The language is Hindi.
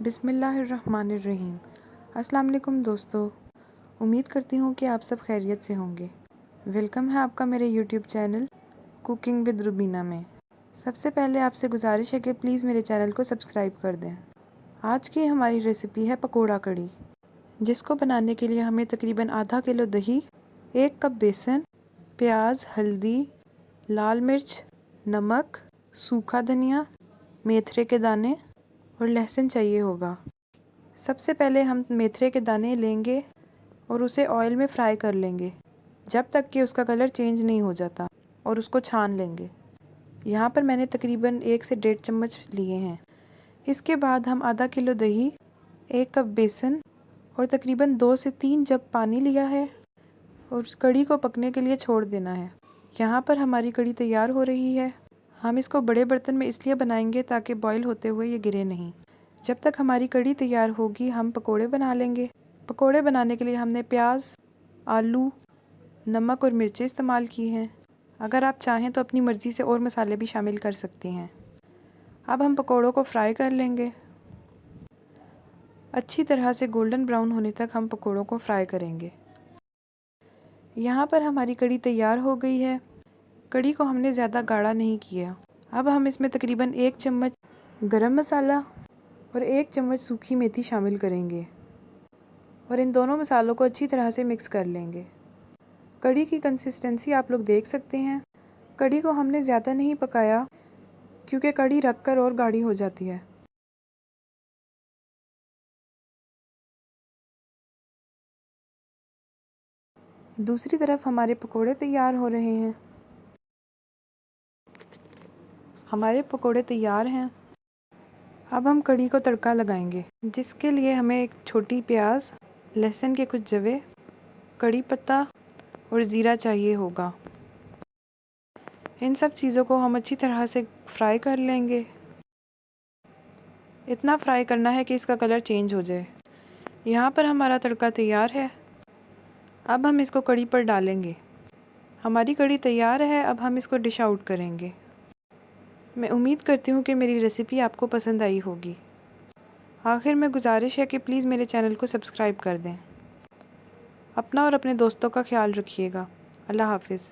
बिस्मिल्लाहिर्रहमानिर्रहीम। अस्सलाम वालेकुम दोस्तों, उम्मीद करती हूँ कि आप सब खैरियत से होंगे। वेलकम है आपका मेरे YouTube channel cooking with Rubina में। सबसे पहले आपसे गुजारिश है कि प्लीज़ मेरे चैनल को सब्सक्राइब कर दें। आज की हमारी रेसिपी है पकोड़ा कड़ी, जिसको बनाने के लिए हमें तकरीबन आधा किलो दही, 1 कप बेसन, प्याज, हल्दी, लाल मिर्च, नमक, सूखा धनिया, मेथरे के दाने और लहसुन चाहिए होगा। सबसे पहले हम मेथरे के दाने लेंगे और उसे ऑयल में फ्राई कर लेंगे जब तक कि उसका कलर चेंज नहीं हो जाता, और उसको छान लेंगे। यहाँ पर मैंने तकरीबन 1 से 1.5 चम्मच लिए हैं। इसके बाद हम आधा किलो दही, 1 कप बेसन और तकरीबन 2 से 3 जग पानी लिया है और उस कड़ी को पकने के लिए छोड़ देना है। यहाँ पर हमारी कड़ी तैयार हो रही है। हम इसको बड़े बर्तन में इसलिए बनाएंगे ताकि बॉईल होते हुए ये गिरे नहीं। जब तक हमारी कड़ी तैयार होगी हम पकोड़े बना लेंगे। पकोड़े बनाने के लिए हमने प्याज, आलू, नमक और मिर्चें इस्तेमाल की हैं। अगर आप चाहें तो अपनी मर्ज़ी से और मसाले भी शामिल कर सकती हैं। अब हम पकोड़ों को फ्राई कर लेंगे। अच्छी तरह से गोल्डन ब्राउन होने तक हम पकोड़ों को फ्राई करेंगे। यहाँ पर हमारी कड़ी तैयार हो गई है। कड़ी को हमने ज़्यादा गाढ़ा नहीं किया। अब हम इसमें तकरीबन 1 चम्मच गरम मसाला और 1 चम्मच सूखी मेथी शामिल करेंगे और इन दोनों मसालों को अच्छी तरह से मिक्स कर लेंगे। कड़ी की कंसिस्टेंसी आप लोग देख सकते हैं। कड़ी को हमने ज़्यादा नहीं पकाया क्योंकि कड़ी रख कर और गाढ़ी हो जाती है। दूसरी तरफ हमारे पकोड़े तैयार हो रहे हैं। हमारे पकोड़े तैयार हैं। अब हम कड़ी को तड़का लगाएंगे, जिसके लिए हमें एक छोटी प्याज, लहसुन के कुछ जवे, कड़ी पत्ता और ज़ीरा चाहिए होगा। इन सब चीज़ों को हम अच्छी तरह से फ्राई कर लेंगे। इतना फ्राई करना है कि इसका कलर चेंज हो जाए। यहाँ पर हमारा तड़का तैयार है। अब हम इसको कड़ी पर डालेंगे। हमारी कड़ी तैयार है। अब हम इसको डिश आउट करेंगे। मैं उम्मीद करती हूँ कि मेरी रेसिपी आपको पसंद आई होगी। आखिर में गुजारिश है कि प्लीज़ मेरे चैनल को सब्सक्राइब कर दें। अपना और अपने दोस्तों का ख्याल रखिएगा। अल्लाह हाफिज़।